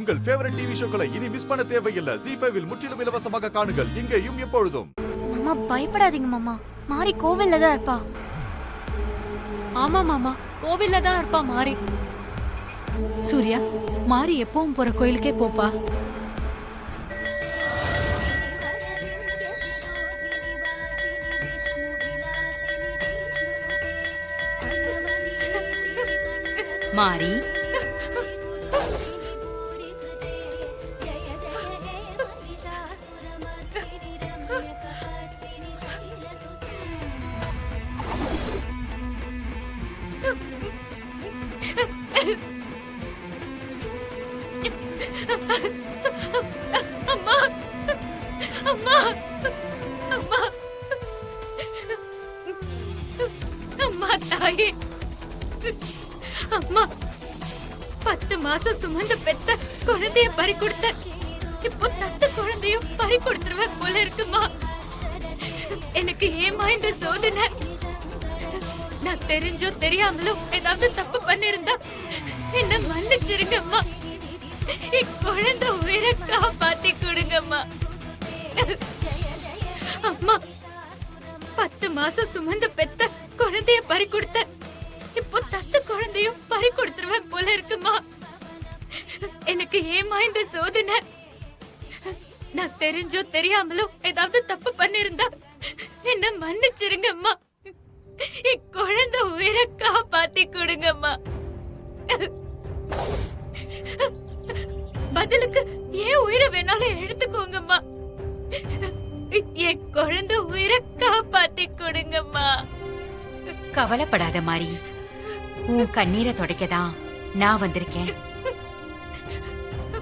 உங்கள் favourite TV ஷோக்களை இனி miss பண்ண தேவையில்லை. ஜீ5 இல் முற்றிலும் இலவசமாக காணுங்கள். இங்கேயும் எப்பொழுதும். மாமா பயப்படாதீங்க மாமா. மாறி கோவில்ல தான் இருப்பா. ஆமா மாமா, கோவில்ல தான் இருப்பா மாறி. சூர்யா, மாறி எப்பவும் போற கோயிலுக்கே போப்பா. மாறி, அம்மா அம்மா அம்மா அம்மா தாயே, அம்மா 10 மாசம் சுமந்து பெத்த குழந்தைய பறி கொடுத்த, இப்போ தத்த குழந்தையும் பறி கொடுத்துருவேன் போல இருக்குமா. எனக்கு ஏமா இந்த சோதனை? நான் தெரிஞ்சோ தெரியாமலோ ஏதாவது தப்பு பண்ணிருந்தா என்ன மன்னிச்சிருங்கம்மா. என் குழந்தை உயிரை காப்பாத்தி கொடுங்கம்மா. அம்மா 10 மாசம் சுமந்து பெத்த குழந்தைய பறி கொடுத்த, இப்போ தத்து குழந்தையும் பறி கொடுத்துருவேன் போல இருக்குமா. எனக்கு ஏமா இந்த சோதனை? நான் தெரிஞ்சோ தெரியாமலோ ஏதாவது தப்பு பண்ணிருந்தா என்ன மன்னிச்சிருங்கம்மா. என் குழந்தை உயிரை காப்பாத்தி கொடுங்கம்மா. பதிலுக்கு ஏன் உயிரை வேணாலும் எடுத்துக்கோங்கம்மா. என் குழந்தை உயிரை காப்பாத்தி கொடுங்கம்மா. கவலைப்படாத மாறி, உன் கண்ணீரை துடைக்கதான் நான் வந்திருக்கேன்.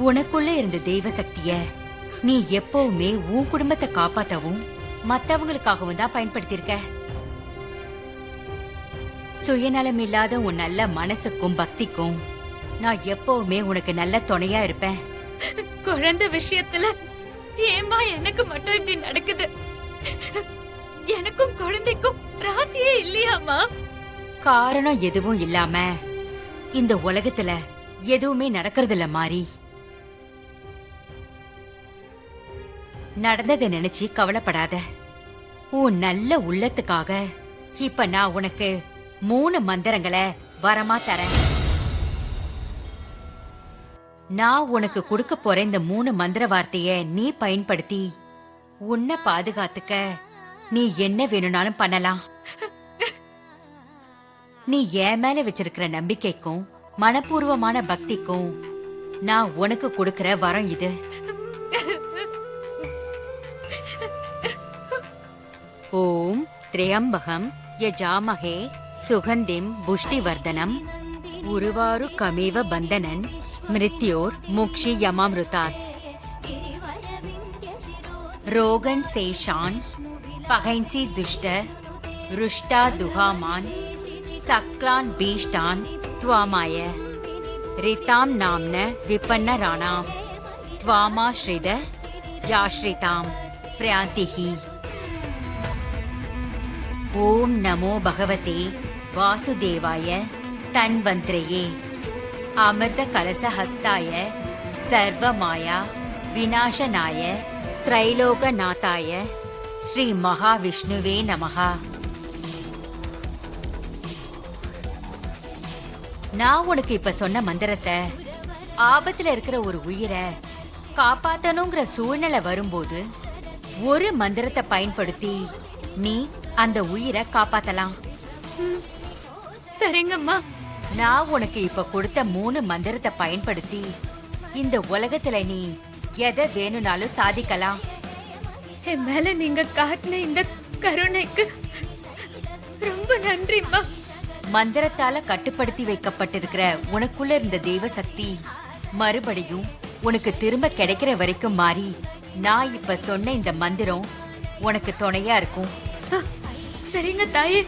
உனக்குள்ள இருந்த தெய்வ சக்திய நீ எப்பவுமே உன் குடும்பத்தை காப்பாத்தவும் மத்தவங்களுக்காகவும் தான் பயன்படுத்தியிருக்க. சுயநலம் இல்லாத உன் நல்ல மனசுக்கும் பக்திக்கும் நான் எப்பவுமே உனக்கு நல்ல துணையா இருப்பேன். குழந்தை விஷயத்துல ஏமா எனக்கு மட்டும் இப்படி நடக்குது? எனக்கும் குழந்தைக்கும் ராசியே இல்லையாமா? காரணம் எதுவும் இல்லாம இந்த உலகத்துல எதுவுமே நடக்கிறது இல்ல மாறி. நடந்ததை நினைச்சு கவலைப்படாத. உன் நல்ல உள்ளத்துக்காக இப்ப நான் உனக்கு 3 மந்திரங்களை வரமா தரேன். நான் உனக்கு கொடுக்க போற இந்த 3 மந்திர வார்த்தைய நீ பயன்படுத்தி உன்னை பாதுகாத்துக்க நீ என்ன வேணும்னாலும் பண்ணலாம். நீ என் மேல வச்சிருக்கிற நம்பிக்கைக்கும் மனப்பூர்வமான பக்திக்கும் நான் உனக்கு கொடுக்கிற வரம் இது. ஓம் திரியம்பகம் யஜாமஹே சுகந்திம் புஷ்டிவர்தனம் உருவாரு கமேவ பந்தனன் மிருத்யோர் முக்ஷி யமாமிருதாத். ரோகன் சேஷான் பகைன்சி துஷ்ட ருஷ்டா துஹாமான் சக்லான் பீஷ்டான் துவாமாய ரிதாம் நாம்ன விபன்ன ராணாம் துவாமாஸ்ரித யாஸ்ரிதாம் பிரயாந்திஹி. ஓம் நமோ பகவதே வாசுதேவாய தன்வந்திரயே அமிர்த கலச ஹஸ்தாய சர்வமாயா விநாசனாய திரைலோகநாதாய ஸ்ரீ மகாவிஷ்ணுவே நமஹா. நான் உனக்கு இப்ப சொன்ன மந்திரத்தை ஆபத்துல இருக்கிற ஒரு உயிரை காப்பாத்தணுங்கிற சூழ்நிலை வரும்போது ஒரு மந்திரத்தை பயன்படுத்தி நீ அந்த உயிரை காப்பாத்தலாம். சரிங்கம்மா. நான் உனக்கு இப்ப கொடுத்த 3 மந்திரத்தை பயன்படுத்தி இந்த உலகத்துல நீ எதை வேணும்னாலும் சாதிக்கலாம். என் மேல நீங்க காட்டின இந்த கருணைக்கு ரொம்ப நன்றிம்மா. மந்திரத்தால கட்டுப்படுத்தி வைக்கப்பட்டிருக்கிற உனக்குள்ள இருந்த தெய்வ சக்தி மறுபடியும் உனக்கு திரும்ப கிடைக்கிற வரைக்கும் மாறி நான் இப்ப சொன்ன இந்த மந்திரம் உனக்கு துணையா இருக்கும். சரிங்க தாயே,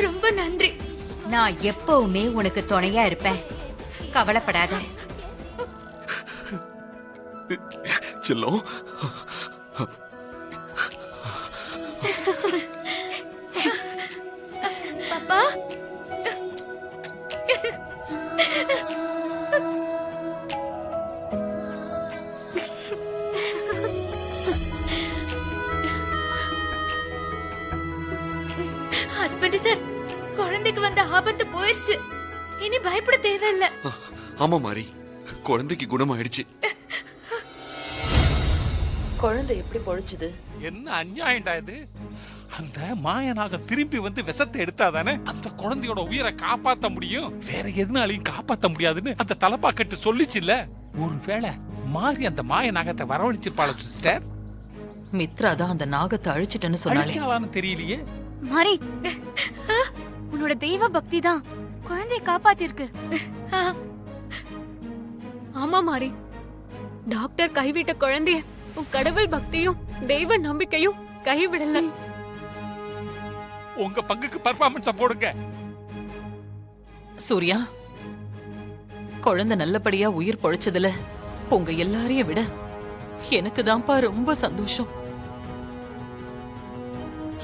ரொம்ப நன்றி. நான் எப்பவுமே உனக்கு துணையா இருப்பேன். கவலைப்படாத. செல்லம், பாப்பா. ஹஸ்பண்ட் சார், குழந்தைக்கு வந்த ஆபத்து போயிருச்சு. இனி பயப்பட தேவையில்ல. ஆமா மாறி, குழந்தைக்கு குணமாயிடுச்சு. குழந்தை எப்படி பொழைச்சுது? என்ன அநியாயம்டா இது? அந்த மாயனாக திரும்பி வந்து விஷத்தை எடுத்தாதானே அந்த குழந்தையோட உயிரை காப்பாத்த முடியும். வேற எதுனாலையும் காப்பாத்த முடியாதுன்னு அந்த தலப்பாக்கட்டு சொல்லிச்சுல்ல. ஒருவேளை மாறி அந்த மாயநாகத்தை வரவழைச்சிருப்பாள சிஸ்டர். மித்ரா தான் அந்த நாகத்தை அழிச்சிட்டேன்னு சொன்னாலே. அழிச்சாலான்னு தெரியலையே. மாரி, உன்னோட தெய்வ பக்தி தான் குழந்தைய காப்பாத்திருக்கு. ஆமா மாறி, டாக்டர் கைவிட்ட குழந்தைய உன் கடவுள் பக்தியும் தெய்வ நம்பிக்கையும் கைவிடல. உங்க பங்குக்கு பெர்ஃபார்மன்ஸ போடுங்க. சூர்யா, குழந்தை நல்லபடியா உயிர் பொழைச்சதுல உங்க எல்லாரையும் விட எனக்கு தான்ப்பா ரொம்ப சந்தோஷம்.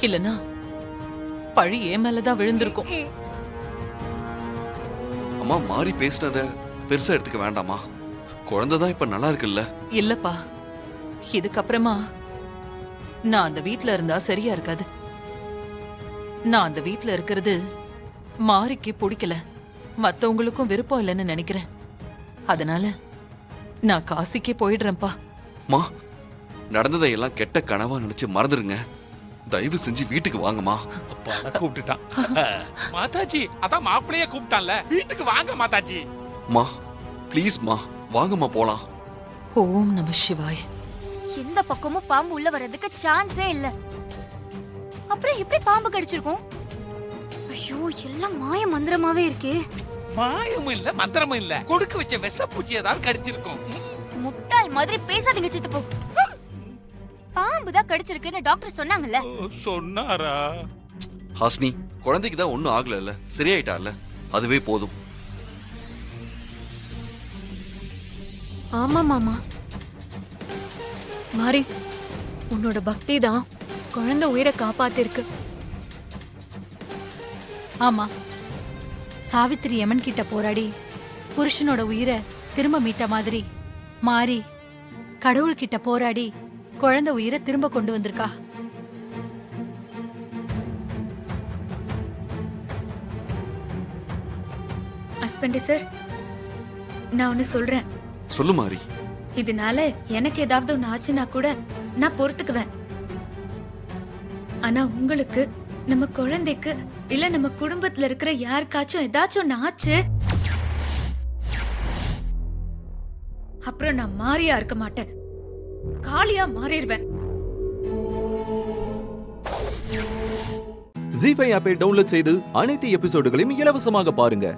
இல்லனா பழி ஏன் மேலதான் விழுந்திருக்கும். அம்மா மாறி பேசினத பெருசா எடுத்துக்க வேண்டாமா? குழந்தைதான் இப்ப நல்லா இருக்குல்ல? இல்லப்பா, இதுக்கப்புறமா நான் அந்த வீட்ல இருந்தா சரியா இருக்காது. நான் அந்த வீட்ல இருக்கிறது மாரிக்கு பிடிக்கல, மத்தவங்களுக்கும் விருப்பம் இல்லைன்னு நினைக்கிறேன். அதனால நான் காசிக்கே போயிடுறேன்ப்பா. மா, நடந்ததை எல்லாம் கெட்ட கனவா நினைச்சு மறந்துருங்க. தயவு செஞ்சு வீட்டுக்கு வாங்கம்மா. அப்பாடா கூப்பிட்டுட்டான். மாதாஜி, அதான் மாப்பிளையே கூப்பிட்டான்ல, வீட்டுக்கு வாங்க மாதாஜி. மா ப்ளீஸ் மா, வாங்கம்மா போலாம். ஓம் நம சிவாய. எந்த பக்கமும் பாம்பு உள்ள வர்றதுக்கு சான்ஸே இல்ல. அப்புறம் எப்படி பாம்பு கடிச்சிருக்கும்? ஐயோ, எல்லாம் மாய மந்திரமாவே இருக்கே. மாயமும் இல்ல மந்திரமும் இல்ல, கொடுக்க வச்ச விஷப்பூச்சி ஏதாவது கடிச்சிருக்கும். முட்டாள் மாதிரி பேசாதீங்க சித்தப்போ. பாம்பு தான் கடிச்சிருக்குன்னு டாக்டர் சொன்னாங்கல்ல. சொன்னாரா? ஹாஸ்னி, குழந்தைக்கு தான் ஒண்ணும் ஆகல, சரியாயிட்டால, அதுவே போதும். ஆமா மாமா. மாறி, உன்னோட பக்தி தான் குழந்தை உயிரை காப்பாத்திருக்கு. ஆமா, சாவித்திரி யமன் கிட்ட போராடி புருஷனோட உயிரை திரும்ப மீட்ட மாதிரி மாறி கடவுள் கிட்ட போராடி குழந்தை உயிரை திரும்ப கொண்டு வந்திருக்கா. ஹஸ்பண்ட் சார், நான் ஒன்னு சொல்றேன். சொல்லு மாறி. இதனால எனக்கு ஏதாவது ஒண்ணு ஆச்சுன்னா கூட நான் பொறுத்துக்குவேன். ஆனா உங்களுக்கு, நம்ம குழந்தைக்கு, இல்ல நம்ம குடும்பத்துல இருக்கிற யாருக்காச்சும் ஏதாச்சும் ஒண்ணு ஆச்சு, அப்புறம் நான் மாறியா இருக்க மாட்டேன், காளியா மாறிடுவேன். ஜீ5 ஆப்பை டவுன்லோட் செய்து அனைத்து எபிசோடுகளையும் இலவசமாக பாருங்க.